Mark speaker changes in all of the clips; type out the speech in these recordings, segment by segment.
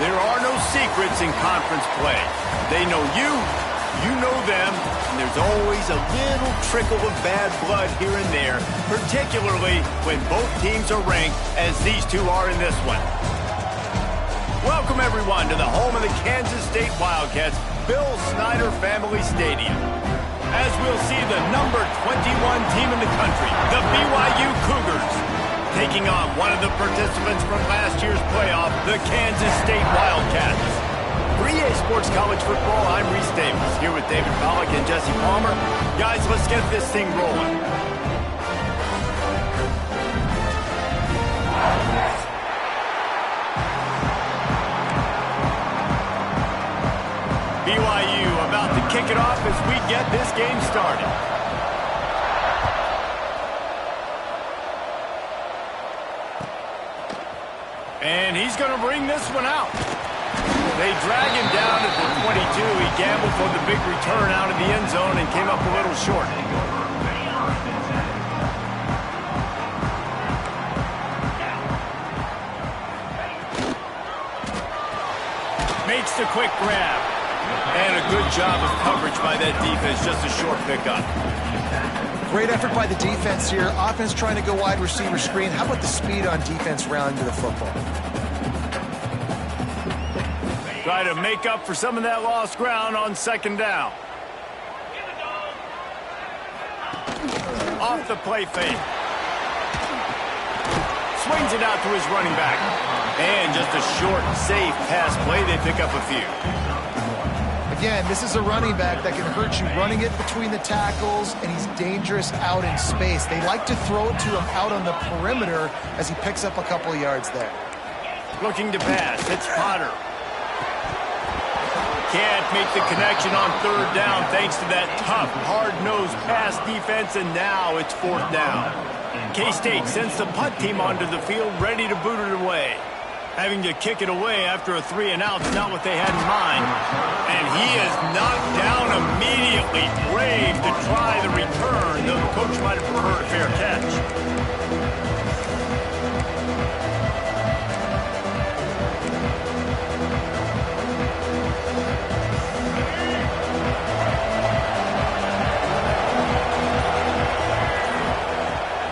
Speaker 1: There are no secrets in conference play. They know you, you know them, and there's always a little trickle of bad blood here and there, particularly when both teams are ranked as these two are in this one. Welcome, everyone, to the home of the Kansas State Wildcats, Bill Snyder Family Stadium. As we'll see the number 21 team in the country, the BYU Cougars, taking on one of the participants from last year's playoff, the Kansas State Wildcats. For EA Sports College Football, I'm Reese Davis, here with David Pollack and Jesse Palmer. Guys, let's get this thing rolling. BYU about to kick it off as we get this game started. And he's going to bring this one out. They drag him down at the 22. He gambled for the big return out of the end zone and came up a little short. Makes the quick grab. And a good job of coverage by that defense. Just a short pickup.
Speaker 2: Great effort by the defense here. Offense trying to go wide receiver screen. How about the speed on defense rounding to the football?
Speaker 1: Try to make up for some of that lost ground on second down. Off the play fake. Swings it out to his running back. And just a short, safe pass play. They pick up a few.
Speaker 2: Again, this is a running back that can hurt you running it between the tackles, and he's dangerous out in space. They like to throw it to him out on the perimeter as he picks up a couple of yards there.
Speaker 1: Looking to pass. It's Potter. Can't make the connection on third down thanks to that tough, hard-nosed pass defense, and now it's fourth down. KState sends the punt team onto the field, ready to boot it away. Having to kick it away after a 3-and-out is not what they had in mind. And he is knocked down immediately. Brave to try the return, though the coach might have preferred a fair catch.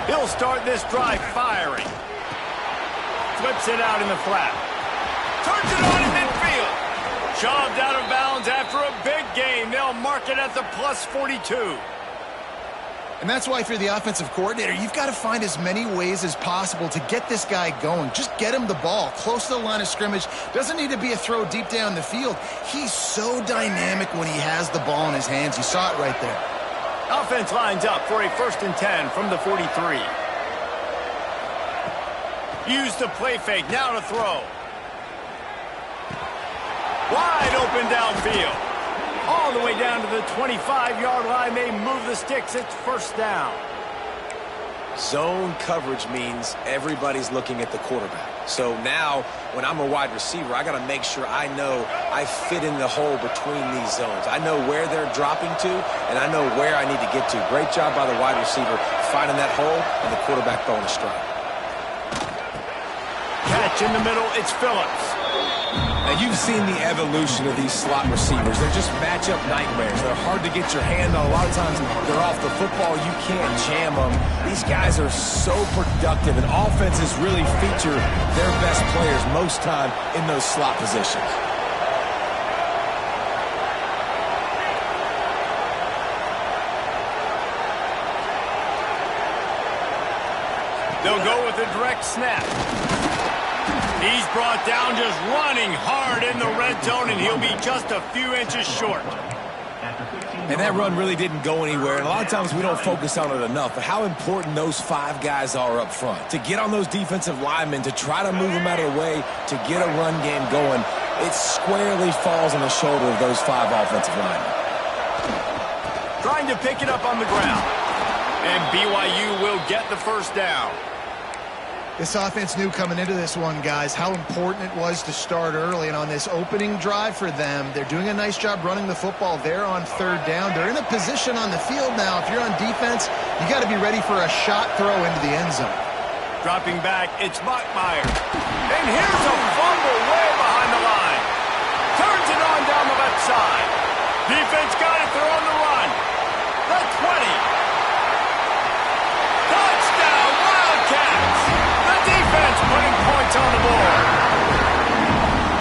Speaker 1: He'll start this drive firing. Flips it out in the flat. Turns it on in midfield. Shoved out of bounds after a big gain. They'll mark it at the plus 42.
Speaker 2: And that's why if you're the offensive coordinator, you've got to find as many ways as possible to get this guy going. Just get him the ball close to the line of scrimmage. Doesn't need to be a throw deep down the field. He's so dynamic when he has the ball in his hands. You saw it right there.
Speaker 1: Offense lines up for a 1st and 10 from the 43. Use the play fake, now to throw. Wide open downfield. All the way down to the 25-yard line. They move the sticks. It's first down.
Speaker 3: Zone coverage means everybody's looking at the quarterback. So now, when I'm a wide receiver, I got to make sure I know I fit in the hole between these zones. I know where they're dropping to, and I know where I need to get to. Great job by the wide receiver finding that hole, and the quarterback throwing a strike.
Speaker 1: Catch in the middle, it's Phillips.
Speaker 4: Now, you've seen the evolution of these slot receivers. They're just matchup nightmares. They're hard to get your hand on. A lot of times, they're off the football. You can't jam them. These guys are so productive, and offenses really feature their best players most time in those slot positions.
Speaker 1: They'll go with a direct snap. He's brought down just running hard in the red zone, and he'll be just a few inches short.
Speaker 4: And that run really didn't go anywhere, and a lot of times we don't focus on it enough, but how important those 5 guys are up front. To get on those defensive linemen, to try to move them out of the way, to get a run game going, it squarely falls on the shoulder of those 5 offensive linemen.
Speaker 1: Trying to pick it up on the ground. And BYU will get the first down.
Speaker 2: This offense knew coming into this one, guys, how important it was to start early. And on this opening drive for them, they're doing a nice job running the football there on third down. They're in a position on the field now. If you're on defense, you got to be ready for a shot throw into the end zone.
Speaker 1: Dropping back, it's Bachmeier. And here's a fumble way behind the line. side. Defense got it. They're on the run. The 20. Touchdown, Wildcats. The defense putting points on the board.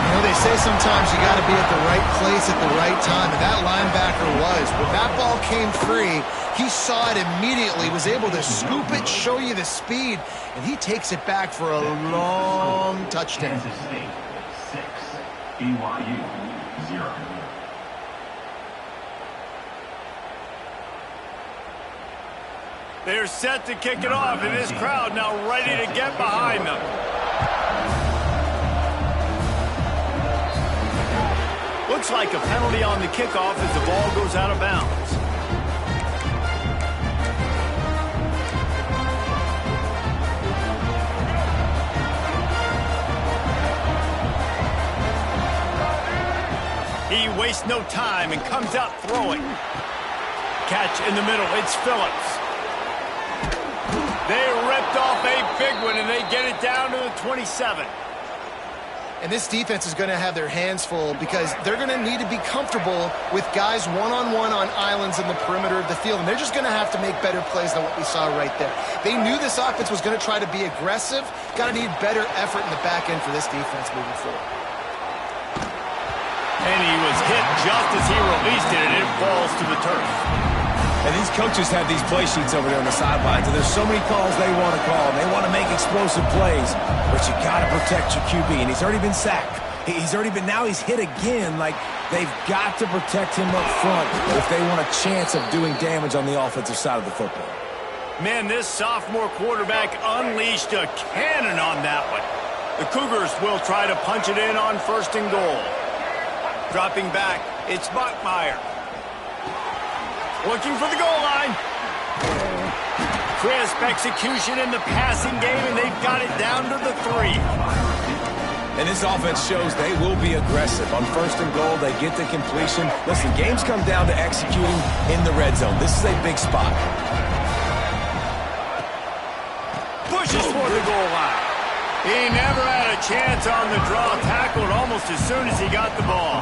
Speaker 2: You know, they say sometimes you got to be at the right place at the right time, and that linebacker was. When that ball came free, he saw it immediately, was able to scoop it, show you the speed, and he takes it back for a long touchdown.
Speaker 5: KState 6, BYU 0.
Speaker 1: They're set to kick it off, and this crowd now ready to get behind them. Looks like a penalty on the kickoff as the ball goes out of bounds. He wastes no time and comes out throwing. Catch in the middle. It's Phillips. They ripped off a big one, and they get it down to the 27.
Speaker 2: And this defense is going to have their hands full because they're going to need to be comfortable with guys one-on-one on islands in the perimeter of the field. And they're just going to have to make better plays than what we saw right there. They knew this offense was going to try to be aggressive. Got to need better effort in the back end for this defense moving forward.
Speaker 1: And he was hit just as he released it, and it falls to the turf.
Speaker 4: And these coaches have these play sheets over there on the sidelines, and there's so many calls they want to call, and they want to make explosive plays, but you got to protect your QB, and he's already been sacked. Now he's hit again. Like, they've got to protect him up front if they want a chance of doing damage on the offensive side of the football.
Speaker 1: Man, this sophomore quarterback unleashed a cannon on that one. The Cougars will try to punch it in on 1st and goal. Dropping back, it's Bachmeier. Looking for the goal line. Crisp execution in the passing game, and they've got it down to the 3.
Speaker 4: And this offense shows they will be aggressive. On 1st and goal, they get the completion. Listen, games come down to executing in the red zone. This is a big spot.
Speaker 1: Pushes for the goal line. He never had a chance on the draw. Tackled almost as soon as he got the ball.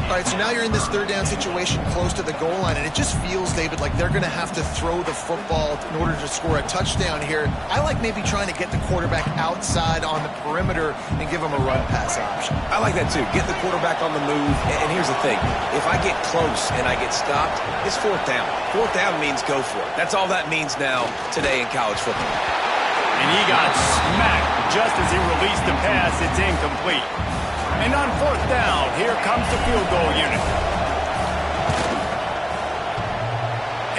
Speaker 2: All right, so now you're in this 3rd down situation close to the goal line, and it just feels, David, like they're going to have to throw the football in order to score a touchdown here. I like maybe trying to get the quarterback outside on the perimeter and give him a run-pass option.
Speaker 3: I like that, too. Get the quarterback on the move. And here's the thing. If I get close and I get stopped, it's 4th down. 4th down means go for it. That's all that means now today in college football.
Speaker 1: And he got smacked just as he released the pass. It's incomplete. And on 4th down, here comes the field goal unit.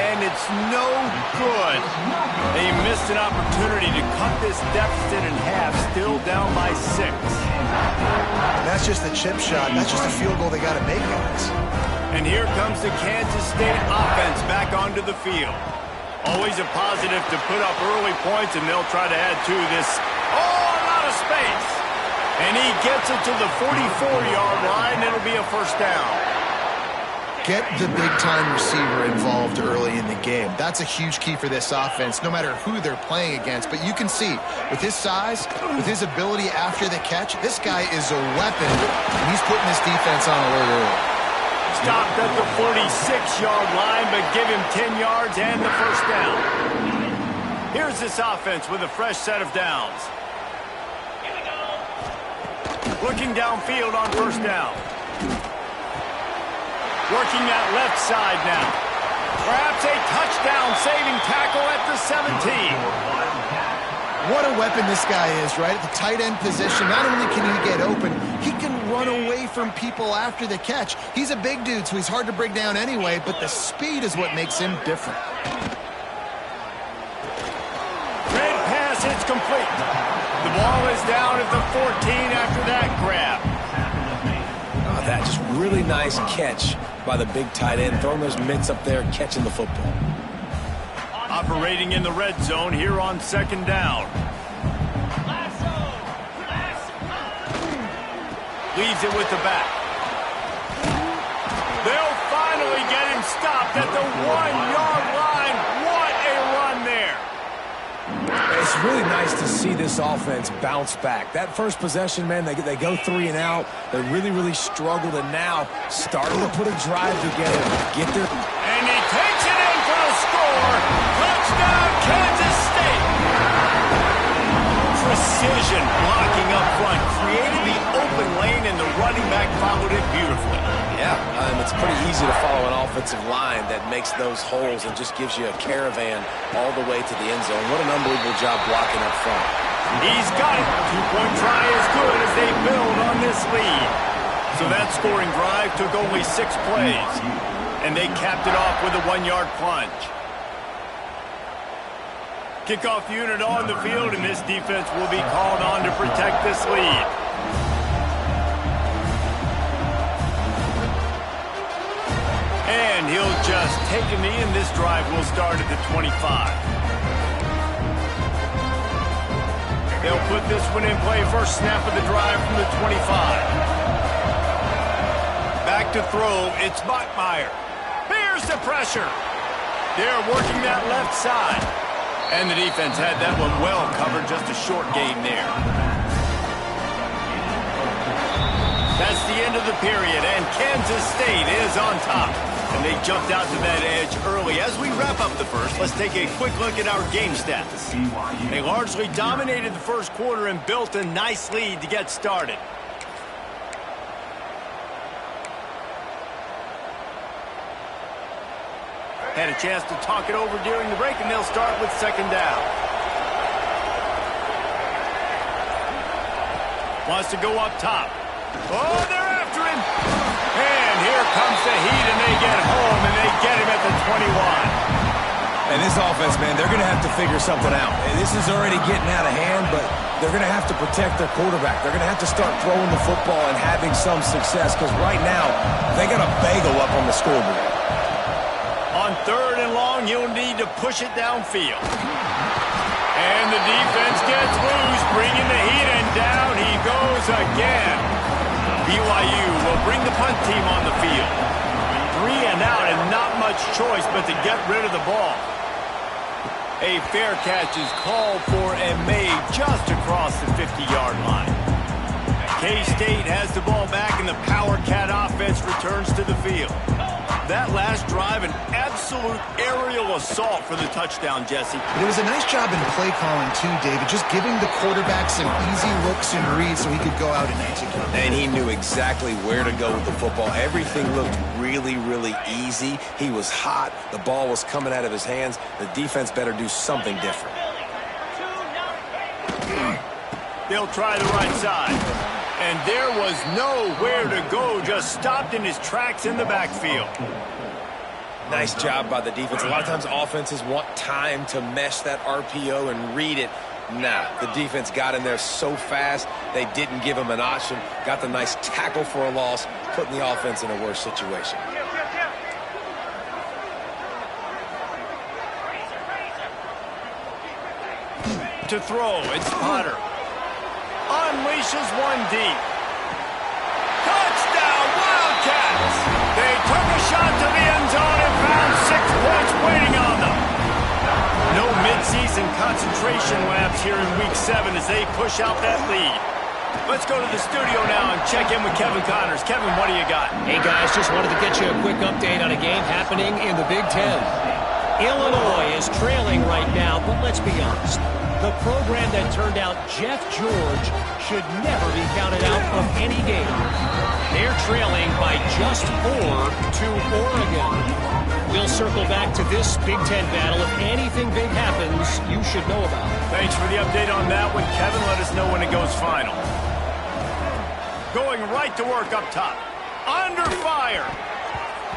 Speaker 1: And it's no good. They missed an opportunity to cut this deficit in half, still down by 6.
Speaker 2: That's just a chip shot. That's just a field goal they got to make, guys.
Speaker 1: And here comes the Kansas State offense back onto the field. Always a positive to put up early points, and they'll try to add to this. Oh, a lot of space. And he gets it to the 44-yard line. It'll be a 1st down.
Speaker 2: Get the big-time receiver involved early in the game. That's a huge key for this offense, no matter who they're playing against. But you can see, with his size, with his ability after the catch, this guy is a weapon, and he's putting this defense on alert early.
Speaker 1: Stopped at the 46-yard line, but give him 10 yards and the 1st down. Here's this offense with a fresh set of downs. Looking downfield on 1st down. Working that left side now. Perhaps a touchdown-saving tackle at the 17.
Speaker 2: What a weapon this guy is, right? At the tight end position, not only can he get open, he can run away from people after the catch. He's a big dude, so he's hard to break down anyway, but the speed is what makes him different.
Speaker 1: Red pass, it's complete. The ball is down at the 14 after that grab.
Speaker 3: Oh, that just really nice catch by the big tight end, throwing those mitts up there, catching the football.
Speaker 1: Operating in the red zone here on 2nd down. Leaves it with the back. They'll finally get him stopped at the 1-yard line. What a run there.
Speaker 3: It's
Speaker 4: really nice to see this offense bounce back. That first possession, man, they go 3 and out. They really struggled, and now starting to put a drive together. Get there.
Speaker 1: And he takes it in for the score. Touchdown, Kansas State. Precision blocking up front. Created the open lane, and the running back followed it beautifully.
Speaker 3: Yeah, it's pretty easy to follow an offensive line that makes those holes and just gives you a caravan all the way to the end zone. What an unbelievable job blocking up front.
Speaker 1: He's got it. 2-point try is good as they build on this lead. So that scoring drive took only 6 plays, and they capped it off with a 1-yard plunge. Kickoff unit on the field, and this defense will be called on to protect this lead. And he'll just take a knee, and this drive will start at the 25. They'll put this one in play. First snap of the drive from the 25. Back to throw. It's Bachmeier. Here's the pressure. They're working that left side. And the defense had that one well covered. Just a short gain there. That's the end of the period, and Kansas State is on top. And they jumped out to that edge early. As we wrap up the first, let's take a quick look at our game stats. They largely dominated the first quarter and built a nice lead to get started. Had a chance to talk it over during the break, and they'll start with second down. Wants to go up top. Oh, they're after him. And here comes the heat, and they get home, and they get him at the 21.
Speaker 4: And this offense, man, they're going to have to figure something out. This is already getting out of hand, but they're going to have to protect their quarterback. They're going to have to start throwing the football and having some success, because right now, they got a bagel up on the scoreboard.
Speaker 1: On third and long, you'll need to push it downfield. And the defense gets loose, bringing the heat, and down he goes again. BYU will bring the punt team on the field. 3 and out, and not much choice but to get rid of the ball. A fair catch is called for and made just across the 50-yard line. KState has the ball back, and the Power Cat offense returns to the field. That last drive, an absolute aerial assault for the touchdown, Jesse.
Speaker 2: But it was a nice job in play calling, too, David, just giving the quarterback some easy looks and reads so he could go out and execute.
Speaker 3: And he knew exactly where to go with the football. Everything looked really easy. He was hot. The ball was coming out of his hands. The defense better do something different.
Speaker 1: They'll try the right side. And there was nowhere to go, just stopped in his tracks in the backfield.
Speaker 3: Nice job by the defense. A lot of times offenses want time to mesh that RPO and read it. Nah, the defense got in there so fast, they didn't give him an option. Got the nice tackle for a loss, putting the offense in a worse situation.
Speaker 1: To throw, it's Potter. Unleashes one deep. Touchdown, Wildcats! They took a shot to the end zone and found 6 points waiting on them. No midseason concentration laps here in Week 7 as they push out that lead. Let's go to the studio now and check in with Kevin Connors. Kevin, what do you got?
Speaker 6: Hey, guys, just wanted to get you a quick update on a game happening in the Big Ten. Illinois is trailing right now, but let's be honest. The program that turned out Jeff George should never be counted out of any game. They're trailing by just 4 to Oregon. We'll circle back to this Big Ten battle. If anything big happens, you should know about it.
Speaker 1: Thanks for the update on that one, Kevin. Let us know when it goes final. Going right to work up top. Under fire.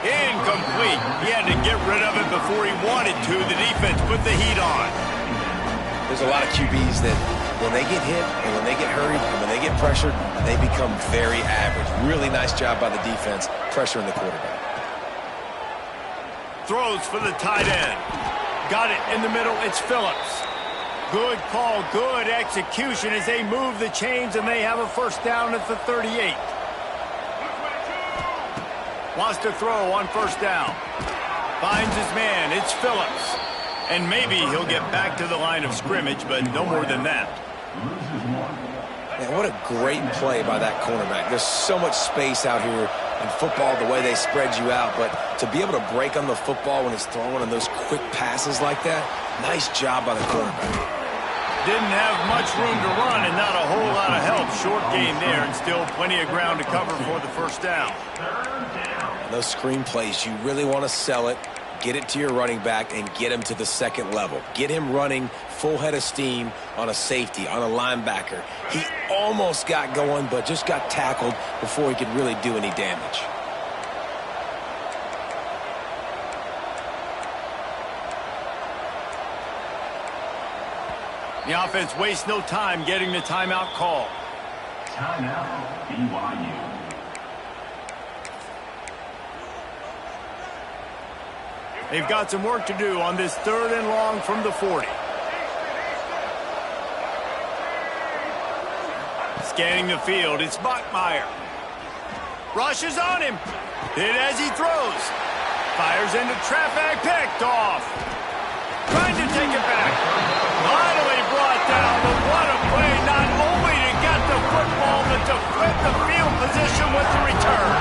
Speaker 1: Incomplete. He had to get rid of it before he wanted to. The defense put the heat on.
Speaker 3: There's a lot of QBs that when they get hit and when they get hurried and when they get pressured, they become very average. Really nice job by the defense pressuring the quarterback.
Speaker 1: Throws for the tight end. Got it in the middle. It's Phillips. Good call, good execution as they move the chains, and they have a first down at the 38. Wants to throw on first down. Finds his man. It's Phillips. And maybe he'll get back to the line of scrimmage, but no more than that.
Speaker 3: Man, what a great play by that cornerback. There's so much space out here in football, the way they spread you out, but to be able to break on the football when it's thrown on those quick passes like that, nice job by the cornerback.
Speaker 1: Didn't have much room to run and not a whole lot of help. Short game there and still plenty of ground to cover for the first down.
Speaker 3: And those screen plays, you really want to sell it, get it to your running back, and get him to the second level. Get him running full head of steam on a safety, on a linebacker. He almost got going, but just got tackled before he could really do any damage.
Speaker 1: The offense wastes no time getting the timeout call.
Speaker 5: Timeout, BYU.
Speaker 1: They've got some work to do on this 3rd and long from the 40. Scanning the field, it's Bachmeier. Rushes on him. Hit as he throws. Fires into traffic, picked off. Trying to take it back. Finally brought down, but what a play, not only to get the football, but to flip the field position with the return.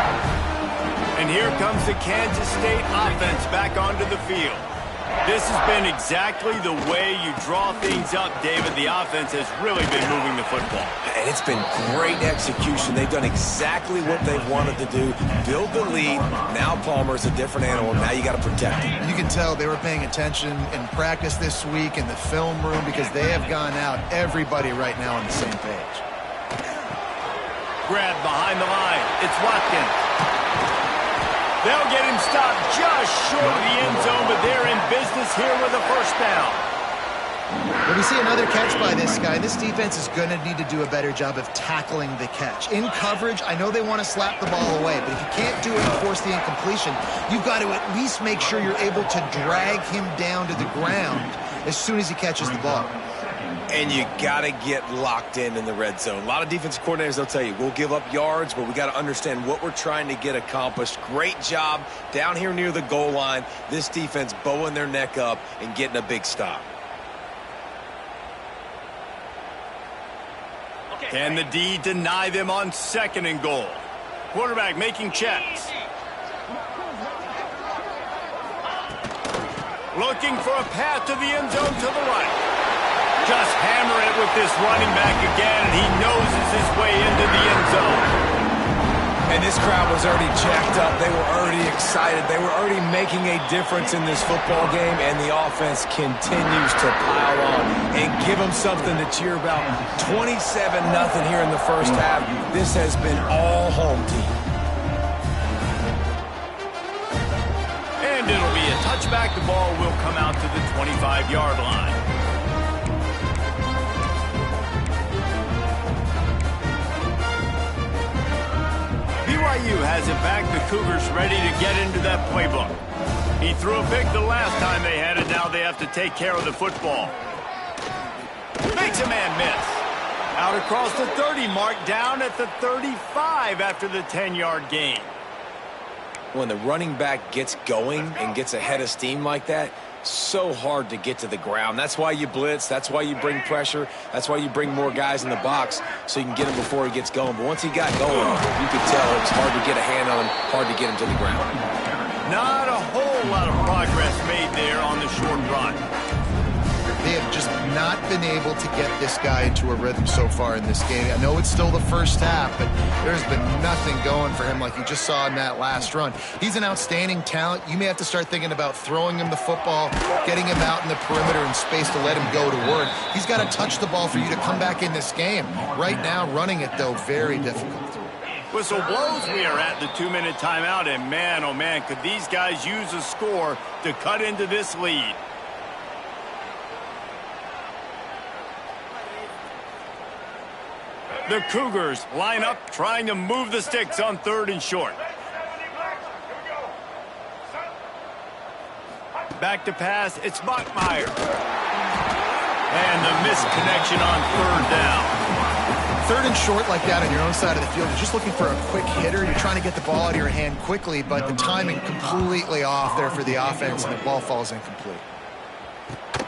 Speaker 1: And here comes the Kansas State offense back onto the field. This has been exactly the way you draw things up, David. The offense has really been moving the football.
Speaker 3: And it's been great execution. They've done exactly what they've wanted to do. Build the lead. Now Palmer's a different animal. Now you got to protect him.
Speaker 2: You can tell they were paying attention in practice this week in the film room because they have gone out, everybody right now on the same page.
Speaker 1: Grab behind the line. It's Watkins. They'll get him stopped just short of the end zone, but they're in business here with a first down.
Speaker 2: When we see another catch by this guy, this defense is going to need to do a better job of tackling the catch. In coverage, I know they want to slap the ball away, but if you can't do it and force the incompletion, you've got to at least make sure you're able to drag him down to the ground as soon as he catches the ball.
Speaker 3: And you got to get locked in the red zone. A lot of defensive coordinators, they'll tell you, we'll give up yards, but we got to understand what we're trying to get accomplished. Great job down here near the goal line. This defense bowing their neck up and getting a big stop.
Speaker 1: Can the D deny them on 2nd and goal? Quarterback making checks. Looking for a path to the end zone to the right. Just hammer it with this running back again, and he noses his way into the end zone.
Speaker 3: And this crowd was already jacked up. They were already excited. They were already making a difference in this football game, and the offense continues to pile on and give them something to cheer about. 27-0 here in the first half. This has been all home team.
Speaker 1: And it'll be a touchback. The ball will come out to the 25-yard line. BYU has it back. The Cougars ready to get into that playbook. He threw a pick the last time they had it. Now they have to take care of the football. Makes a man miss. Out across the 30 mark, down at the 35 after the 10-yard gain.
Speaker 3: When the running back gets going and gets ahead of steam like that, so hard to get to the ground. That's why you blitz. That's why you bring pressure. That's why you bring more guys in the box so you can get him before he gets going. But once he got going, you could tell it was hard to get a hand on him, hard to get him to the ground.
Speaker 1: Not a whole lot of progress made there on the short run.
Speaker 2: They have just not been able to get this guy into a rhythm so far in this game. I know it's still the first half, but there's been nothing going for him like you just saw in that last run. He's an outstanding talent. You may have to start thinking about throwing him the football, getting him out in the perimeter in space to let him go to work. He's got to touch the ball for you to come back in this game. Right now, running it, though, very difficult.
Speaker 1: Whistle blows. We are at the 2-minute timeout, and man, oh man, could these guys use a score to cut into this lead. The Cougars line up trying to move the sticks on 3rd and short. Back to pass, it's Bachmeier. And the misconnection on 3rd down.
Speaker 2: 3rd and short like that on your own side of the field, you're just looking for a quick hitter. You're trying to get the ball out of your hand quickly, but the timing completely off there for the offense, and the ball falls incomplete.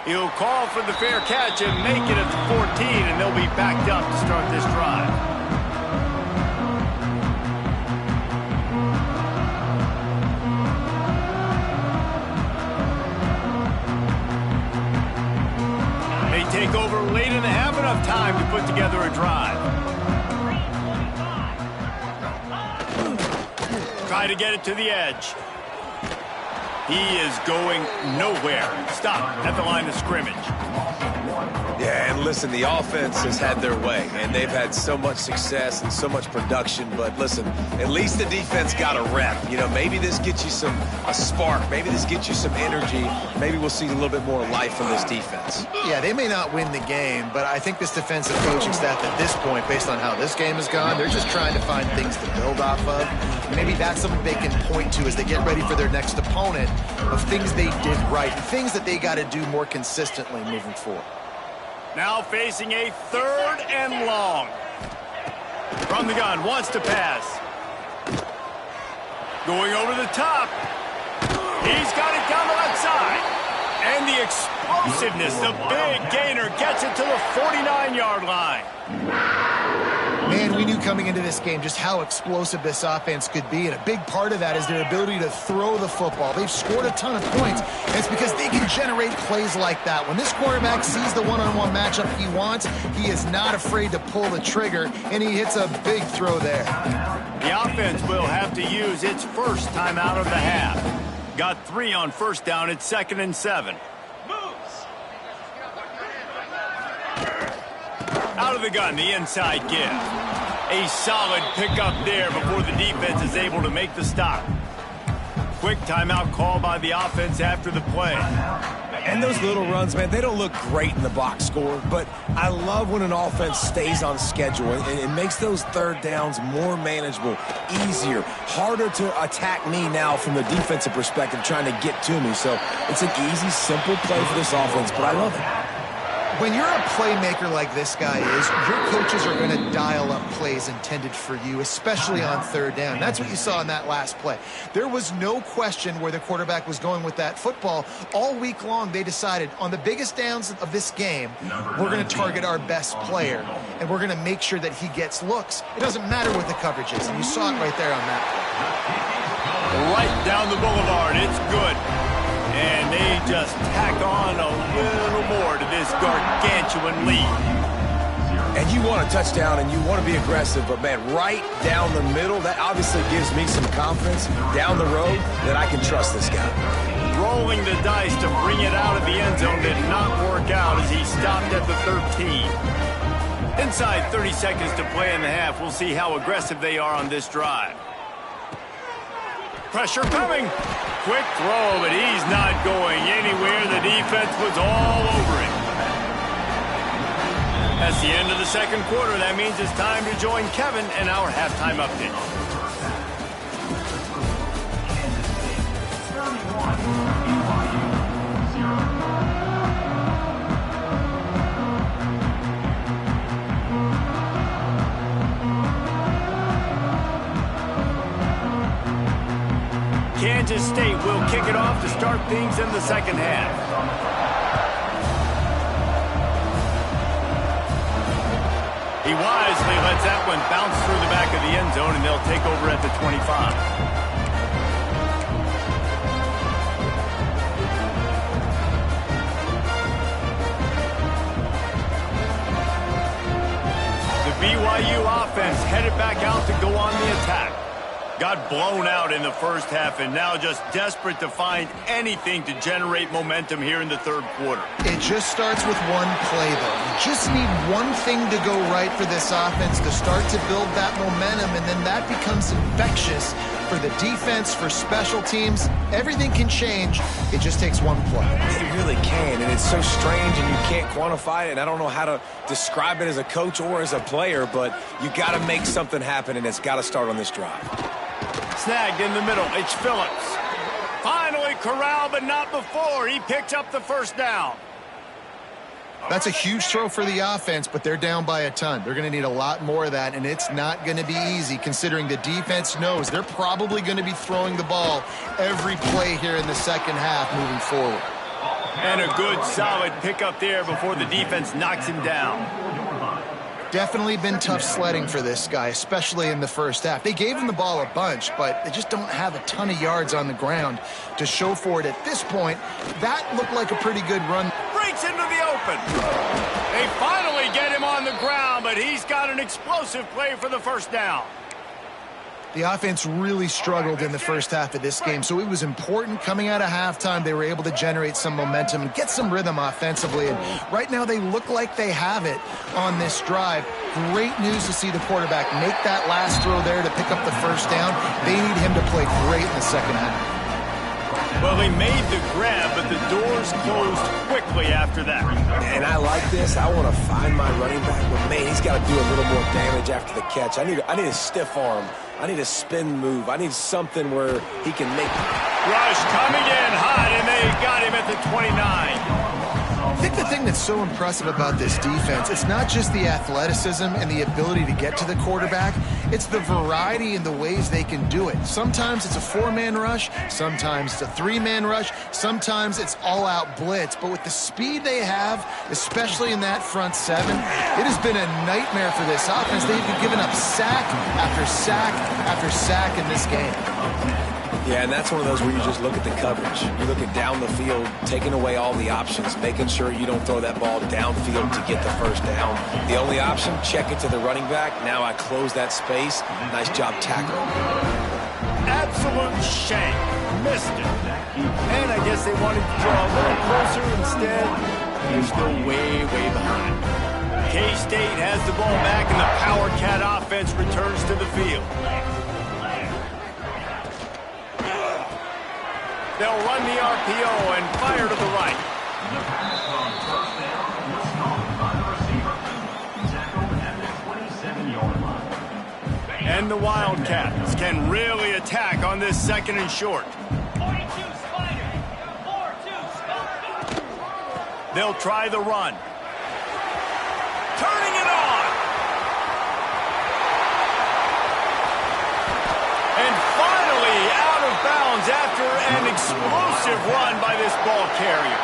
Speaker 1: He'll call for the fair catch and make it at the 14, and they'll be backed up to start this drive. They take over late in the half, enough time to put together a drive. Try to get it to the edge. He is going nowhere. Stop at the line of scrimmage.
Speaker 3: Yeah, and listen, the offense has had their way, and they've had so much success and so much production. But listen, at least the defense got a rep. You know, maybe this gets you a spark. Maybe this gets you some energy. Maybe we'll see a little bit more life from this defense.
Speaker 2: Yeah, they may not win the game, but I think this defensive coaching staff at this point, based on how this game has gone, they're just trying to find things to build off of. Maybe that's something they can point to as they get ready for their next opponent, of things they did right, things that they got to do more consistently moving forward.
Speaker 1: Now facing a 3rd and long. From the gun, wants to pass. Going over the top. He's got it down the left side. And the explosiveness, the big gainer, gets it to the 49-yard line.
Speaker 2: Man, we knew coming into this game just how explosive this offense could be, and a big part of that is their ability to throw the football. They've scored a ton of points, and it's because they can generate plays like that. When this quarterback sees the one-on-one matchup he wants, he is not afraid to pull the trigger, and he hits a big throw there.
Speaker 1: The offense will have to use its first time out of the half. Got 3 on first down. It's 2nd and 7. Out of the gun, the inside give. A solid pickup there before the defense is able to make the stop. Quick timeout call by the offense after the play.
Speaker 4: And those little runs, man, they don't look great in the box score, but I love when an offense stays on schedule and it makes those 3rd downs more manageable, easier, harder to attack me now from the defensive perspective trying to get to me. So it's an easy, simple play for this offense, but I love it.
Speaker 2: When you're a playmaker like this guy is, your coaches are going to dial up plays intended for you, especially on 3rd down. That's what you saw in that last play. There was no question where the quarterback was going with that football. All week long, they decided on the biggest downs of this game, we're going to target our best player, and we're going to make sure that he gets looks. It doesn't matter what the coverage is, and you saw it right there on that play.
Speaker 1: Right down the boulevard. It's good. And they just tack on a little more to this gargantuan lead.
Speaker 4: And you want a touchdown and you want to be aggressive, but, man, right down the middle, that obviously gives me some confidence down the road that I can trust this guy.
Speaker 1: Rolling the dice to bring it out of the end zone did not work out as he stopped at the 13. Inside 30 seconds to play in the half. We'll see how aggressive they are on this drive. Pressure coming. Quick throw, but he's not going anywhere. The defense was all over him. That's the end of the 2nd quarter. That means it's time to join Kevin in our halftime update. Kansas State will kick it off to start things in the 2nd half. He wisely lets that one bounce through the back of the end zone, and they'll take over at the 25. The BYU offense headed back out to go on the attack. Got blown out in the first half and now just desperate to find anything to generate momentum here in the 3rd quarter.
Speaker 2: It just starts with one play, though. You just need one thing to go right for this offense to start to build that momentum, and then that becomes infectious for the defense, for special teams. Everything can change. It just takes one play.
Speaker 4: It really can, and it's so strange, and you can't quantify it, and I don't know how to describe it as a coach or as a player, but you got to make something happen, and it's got to start on this drive.
Speaker 1: Snagged in the middle. It's Phillips. Finally corralled, but not before. He picked up the 1st down.
Speaker 2: That's a huge throw for the offense, but they're down by a ton. They're going to need a lot more of that, and it's not going to be easy considering the defense knows they're probably going to be throwing the ball every play here in the 2nd half moving forward.
Speaker 1: And a good, solid pickup there before the defense knocks him down.
Speaker 2: Definitely been tough sledding for this guy, especially in the first half. They gave him the ball a bunch, but they just don't have a ton of yards on the ground to show for it at this point. That looked like a pretty good run.
Speaker 1: Breaks into the open. They finally get him on the ground, but he's got an explosive play for the first down.
Speaker 2: The offense really struggled in the first half of this game, so it was important coming out of halftime. They were able to generate some momentum and get some rhythm offensively. And right now they look like they have it on this drive. Great news to see the quarterback make that last throw there to pick up the first down. They need him to play great in the second half.
Speaker 1: Well, he made the grab, but the doors closed quickly after that.
Speaker 3: And I like this. I want to find my running back, but man, he's got to do a little more damage after the catch. I need a stiff arm. I need a spin move. I need something where he can make it.
Speaker 1: Rush coming in hot, and they got him at the 29.
Speaker 2: I think the thing that's so impressive about this defense, it's not just the athleticism and the ability to get to the quarterback, it's the variety in the ways they can do it. Sometimes it's a four-man rush, sometimes it's a three-man rush, sometimes it's all-out blitz. But with the speed they have, especially in that front seven, it has been a nightmare for this offense. They've been giving up sack after sack after sack in this game.
Speaker 3: Yeah, and that's one of those where you just look at the coverage. You look at down the field, taking away all the options, making sure you don't throw that ball downfield to get the first down. The only option, check it to the running back. Now I close that space. Nice job tackling.
Speaker 1: Absolute shank. Missed it. And I guess they wanted to draw a little closer instead. They're still way, way behind. K-State has the ball back, and the Power Cat offense returns to the field. They'll run the RPO and fire to the right.
Speaker 5: The pass on first down was caught by the receiver. Tackled at the 27-yard line.
Speaker 1: And the Wildcats can really attack on this second and short.
Speaker 7: 42 Spider. 4-2 Spider.
Speaker 1: They'll try the run. Turning it on. And finally out of bounds after an explosive run by this ball carrier.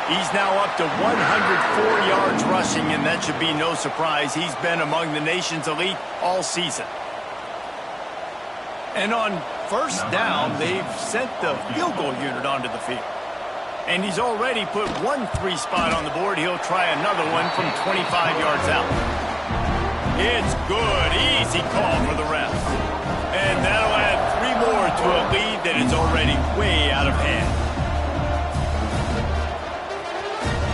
Speaker 1: He's now up to 104 yards rushing, and that should be no surprise. He's been among the nation's elite all season. And on first down, they've sent the field goal unit onto the field. And he's already put 1-3 spot on the board. He'll try another one from 25 yards out. It's good. Easy call for the refs. And that'll add 3 more to a lead that is already way out of hand.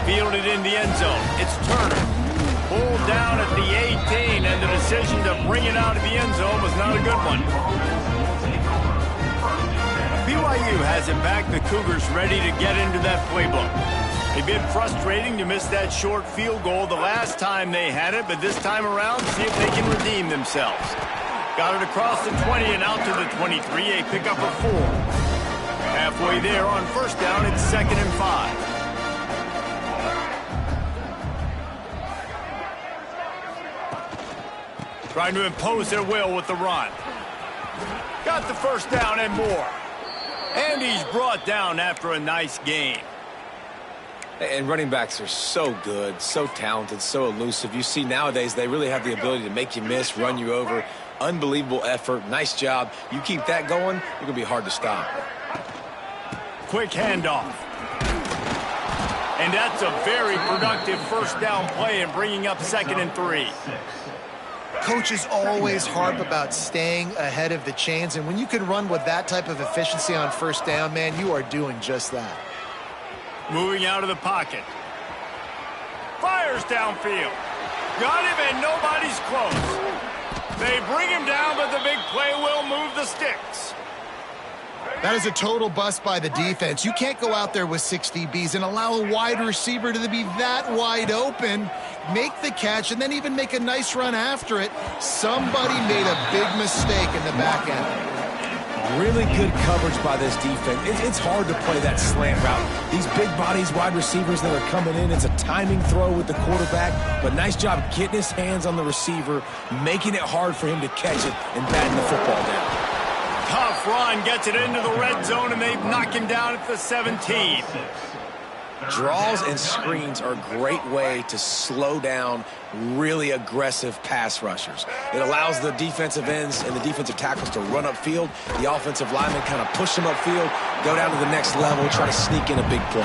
Speaker 1: Fielded in the end zone. It's Turner. Pulled down at the 18, and the decision to bring it out of the end zone was not a good one. BYU has it back. The Cougars ready to get into that playbook. They've been frustrating to miss that short field goal the last time they had it, but this time around, see if they can redeem themselves. Got it across the 20 and out to the 23, a pickup of 4. Halfway there on first down, it's 2nd and 5. Trying to impose their will with the run. Got the first down and more. And he's brought down after a nice game.
Speaker 3: And running backs are so good, so talented, so elusive. You see nowadays they really have the ability to make you miss, run you over. Unbelievable effort. Nice job. You keep that going, you're going to be hard to stop.
Speaker 1: Quick handoff. And that's a very productive first down play and bringing up 2nd and 3.
Speaker 2: Coaches always harp about staying ahead of the chains, and when you can run with that type of efficiency on first down, man, you are doing just that.
Speaker 1: Moving out of the pocket. Fires downfield. Got him, and nobody's close. They bring him down, but the big play will move the sticks.
Speaker 2: That is a total bust by the defense. You can't go out there with 6 DBs and allow a wide receiver to be that wide open, make the catch, and then even make a nice run after it. Somebody made a big mistake in the back end.
Speaker 3: Really good coverage by this defense. It's hard to play that slant route. These big bodies, wide receivers that are coming in, it's a timing throw with the quarterback, but nice job getting his hands on the receiver, making it hard for him to catch it and batting the football down.
Speaker 1: Tough run, gets it into the red zone, and they knock him down at the 17.
Speaker 3: Draws and screens are a great way to slow down really aggressive pass rushers. It allows the defensive ends and the defensive tackles to run upfield. The offensive linemen kind of push them upfield, go down to the next level, try to sneak in a big play.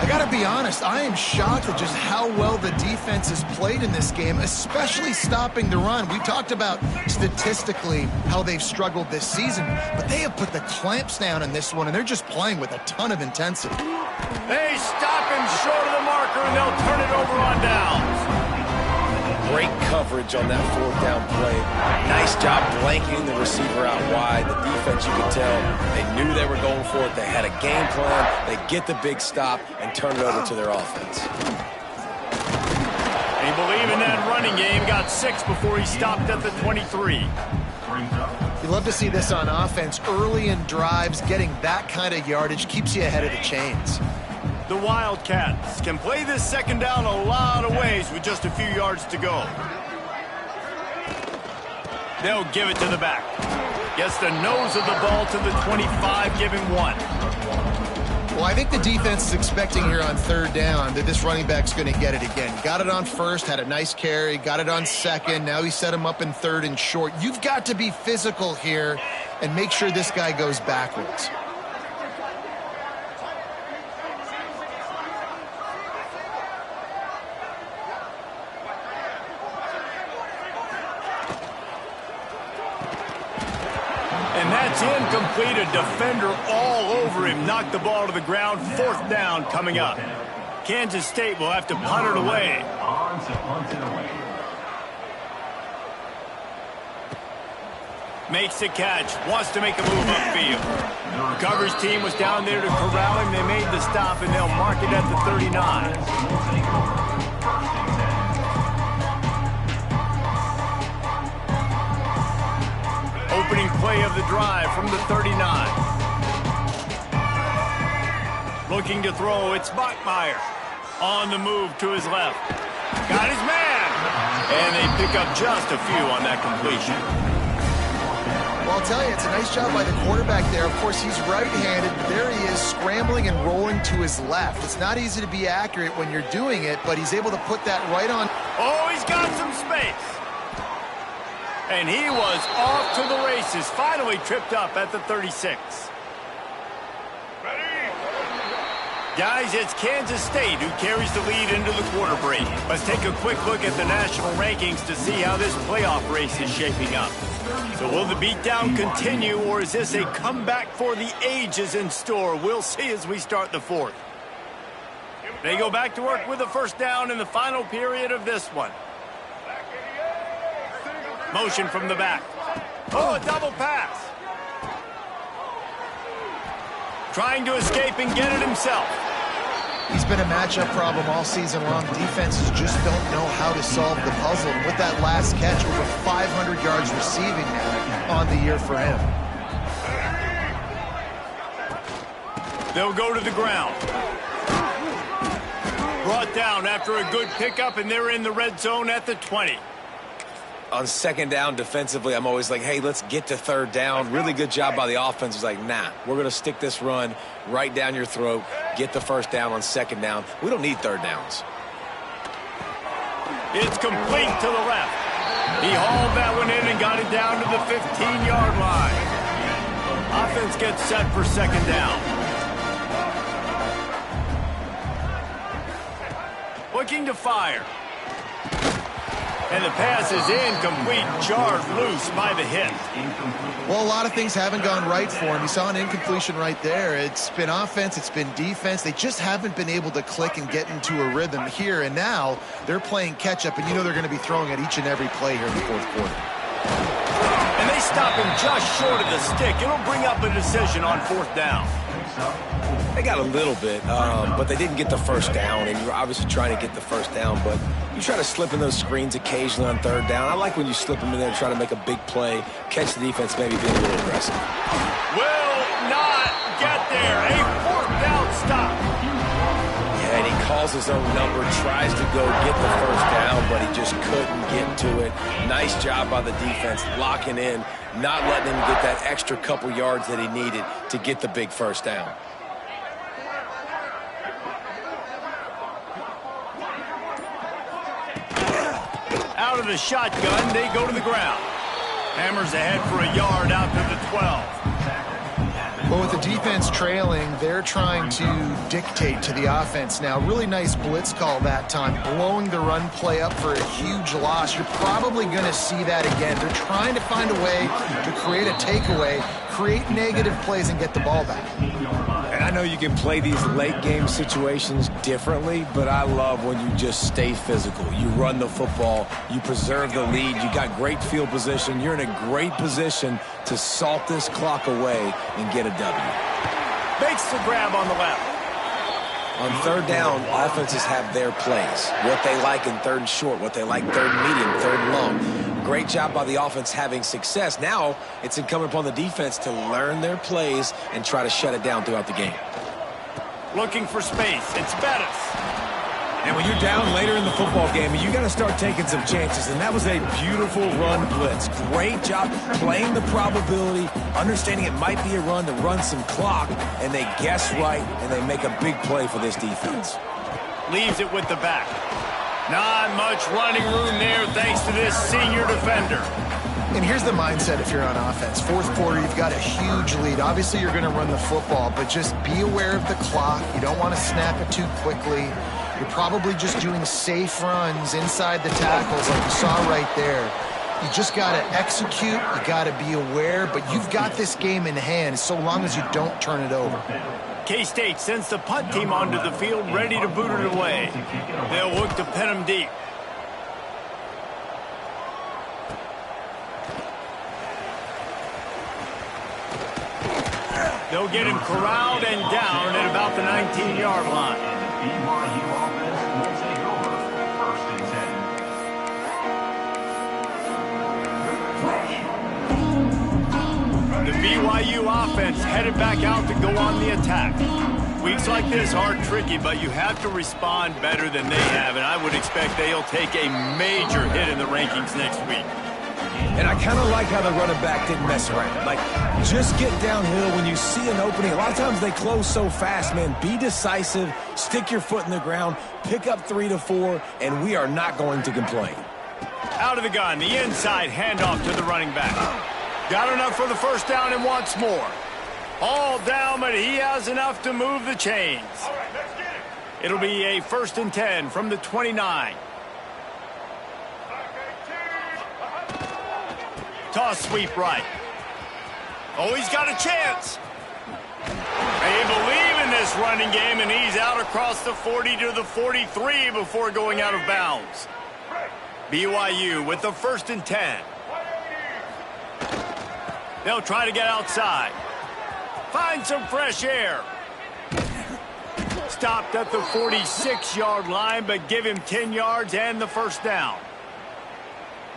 Speaker 2: I got to be honest, I am shocked at just how well the defense has played in this game, especially stopping the run. We talked about statistically how they've struggled this season, but they have put the clamps down in this one, and they're just playing with a ton of intensity.
Speaker 1: They stop him short of the marker, and they'll turn it over on downs.
Speaker 3: Great coverage on that fourth down play. Nice job blanketing the receiver out wide. The defense, you could tell, they knew they were going for it. They had a game plan. They get the big stop and turn it over to their offense.
Speaker 1: They believe in that running game. Got 6 before he stopped at the 23.
Speaker 2: You love to see this on offense. Early in drives, getting that kind of yardage keeps you ahead of the chains.
Speaker 1: The Wildcats can play this second down a lot of ways with just a few yards to go. They'll give it to the back. Gets the nose of the ball to the 25, giving 1.
Speaker 2: Well, I think the defense is expecting here on third down that this running back's going to get it again. Got it on first, had a nice carry, got it on second. Now he set him up in third and short. You've got to be physical here and make sure this guy goes backwards.
Speaker 1: And that's incomplete. A defender all over him. Knocked the ball to the ground. 4th down coming up. Kansas State will have to punt it away.
Speaker 5: On to punt it away.
Speaker 1: Makes the catch. Wants to make a move upfield. The coverage team was down there to corral him. They made the stop, and they'll mark it at the 39. Opening play of the drive from the 39. Looking to throw, it's Bachmeier. On the move to his left. Got his man! And they pick up just a few on that completion.
Speaker 2: Well, I'll tell you, it's a nice job by the quarterback there. Of course, he's right-handed, but there he is scrambling and rolling to his left. It's not easy to be accurate when you're doing it, but he's able to put that right on.
Speaker 1: Oh, he's got some space. And he was off to the races, finally tripped up at the 36. Guys, it's Kansas State who carries the lead into the quarter break. Let's take a quick look at the national rankings to see how this playoff race is shaping up. So will the beatdown continue, or is this a comeback for the ages in store? We'll see as we start the 4th. They go back to work with the 1st down in the final period of this one. Motion from the back. Oh, a double pass. Trying to escape and get it himself.
Speaker 2: He's been a matchup problem all season long. Defenses just don't know how to solve the puzzle. And with that last catch, over 500 yards receiving now on the year for him.
Speaker 1: They'll go to the ground. Brought down after a good pickup, and they're in the red zone at the 20.
Speaker 3: On 2nd down defensively, I'm always like, hey, let's get to 3rd down. Really good job by the offense. It's like, nah, we're going to stick this run right down your throat, get the 1st down on 2nd down. We don't need 3rd downs.
Speaker 1: It's complete to the left. He hauled that one in and got it down to the 15-yard line. Offense gets set for 2nd down. Looking to fire. And the pass is incomplete, jarred loose by the hit.
Speaker 2: Well, a lot of things haven't gone right for him. You saw an incompletion right there. It's been offense, it's been defense. They just haven't been able to click and get into a rhythm here. And now they're playing catch-up, and you know they're going to be throwing at each and every play here in the 4th quarter.
Speaker 1: And they stop him just short of the stick. It'll bring up a decision on 4th down.
Speaker 3: They got a little bit, but they didn't get the 1st down, and you're obviously trying to get the 1st down, but you try to slip in those screens occasionally on 3rd down. I like when you slip them in there and try to make a big play, catch the defense, maybe being a little aggressive.
Speaker 1: Will not get there. A 4th down stop.
Speaker 3: Yeah, and he calls his own number, tries to go get the 1st down, but he just couldn't get to it. Nice job by the defense, locking in, not letting him get that extra couple yards that he needed to get the big 1st down.
Speaker 1: Out of the shotgun, they go to the ground. Hammers ahead for a yard out to the 12.
Speaker 2: Well, with the defense trailing, they're trying to dictate to the offense now. Really nice blitz call that time, blowing the run play up for a huge loss. You're probably going to see that again. They're trying to find a way to create a takeaway, create negative plays, and get the ball back.
Speaker 4: And I know you can play these late game situations differently, but I love when you just stay physical. You run the football, you preserve the lead, you got great field position, you're in a great position to salt this clock away and get a W.
Speaker 1: Makes the grab on the left.
Speaker 3: On third down, offenses have their plays. What they like in third and short, what they like third and medium, third and long. Great job by the offense having success. Now it's incumbent upon the defense to learn their plays and try to shut it down throughout the game.
Speaker 1: Looking for space. It's Bettis.
Speaker 4: And when you're down later in the football game, you got to start taking some chances. And that was a beautiful run blitz. Great job playing the probability, understanding it might be a run to run some clock, and they guess right, and they make a big play for this defense.
Speaker 1: Leaves it with the back. Not much running room there thanks to this senior defender.
Speaker 2: And here's the mindset if you're on offense. Fourth quarter, you've got a huge lead. Obviously, you're going to run the football, but just be aware of the clock. You don't want to snap it too quickly. You're probably just doing safe runs inside the tackles like you saw right there. You just got to execute. You got to be aware, but you've got this game in hand so long as you don't turn it over.
Speaker 1: K-State sends the punt team onto the field, ready to boot it away. They'll look to pin them deep. They'll get him corralled and down at about the 19-yard line.
Speaker 5: BYU offense will take over first and 10.
Speaker 1: The BYU offense headed back out to go on the attack. Weeks like this are tricky, but you have to respond better than they have, and I would expect they'll take a major hit in the rankings next week.
Speaker 4: And I kind of like how the running back didn't mess around. Like, just get downhill when you see an opening. A lot of times they close so fast, man. Be decisive, stick your foot in the ground, pick up 3 to 4, and we are not going to complain.
Speaker 1: Out of the gun, the inside handoff to the running back. Got enough for the first down and wants more. All down, but he has enough to move the chains. It'll be a 1st and 10 from the 29. Toss sweep right. Oh, he's got a chance. They believe in this running game, and he's out across the 40 to the 43 before going out of bounds. BYU with the 1st and 10. They'll try to get outside. Find some fresh air. Stopped at the 46-yard line, but give him 10 yards and the first down.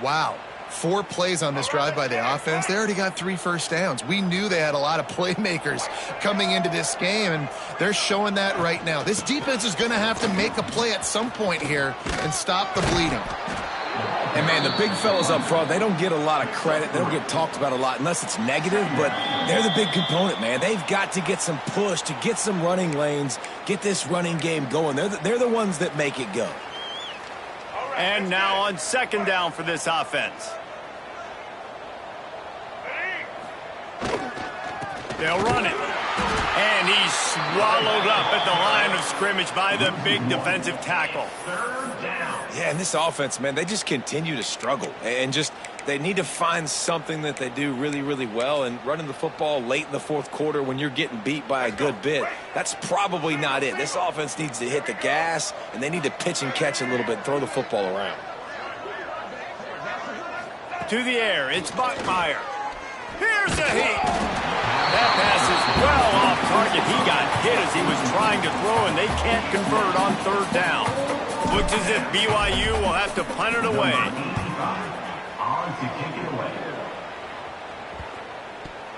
Speaker 2: Wow. 4 plays on this drive by the offense. They already got 3 first downs. We knew they had a lot of playmakers coming into this game, and they're showing that right now. This defense is going to have to make a play at some point here and stop the bleeding.
Speaker 4: And, man, the big fellas up front, they don't get a lot of credit. They don't get talked about a lot unless it's negative, but they're the big component, man. They've got to get some push, to get some running lanes, get this running game going. They're the ones that make it go.
Speaker 1: And now on 2nd down for this offense. They'll run it. And he's swallowed up at the line of scrimmage by the big defensive tackle.
Speaker 4: Yeah, and this offense, man, they just continue to struggle. And just they need to find something that they do really, really well. And running the football late in the 4th quarter when you're getting beat by a good bit, that's probably not it. This offense needs to hit the gas, and they need to pitch and catch a little bit, throw the football around.
Speaker 1: To the air, it's Buckmeyer. Here's a hit. That pass is well off target. He got hit as he was trying to throw, and they can't convert on 3rd down. Looks as if BYU will have to punt it away.
Speaker 5: On to kick it away.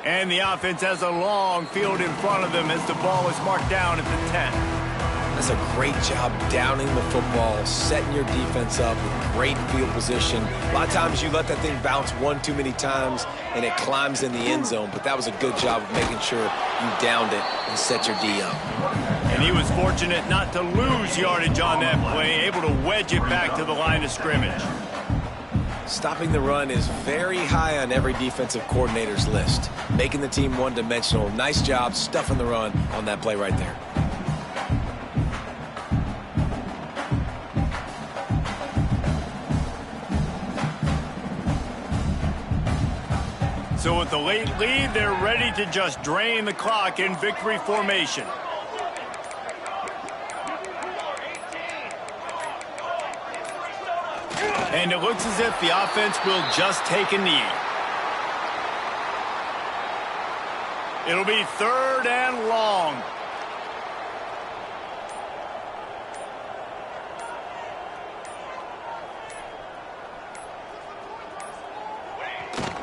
Speaker 1: And the offense has a long field in front of them as the ball is marked down at the 10.
Speaker 3: That's a great job downing the football, setting your defense up with great field position. A lot of times you let that thing bounce one too many times and it climbs in the end zone, but that was a good job of making sure you downed it and set your D up.
Speaker 1: And he was fortunate not to lose yardage on that play, able to wedge it back to the line of scrimmage.
Speaker 3: Stopping the run is very high on every defensive coordinator's list. Making the team one-dimensional. Nice job stuffing the run on that play right there.
Speaker 1: So with the late lead, they're ready to just drain the clock in victory formation. And it looks as if the offense will just take a knee. It'll be 3rd and long.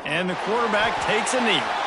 Speaker 1: And the quarterback takes a knee.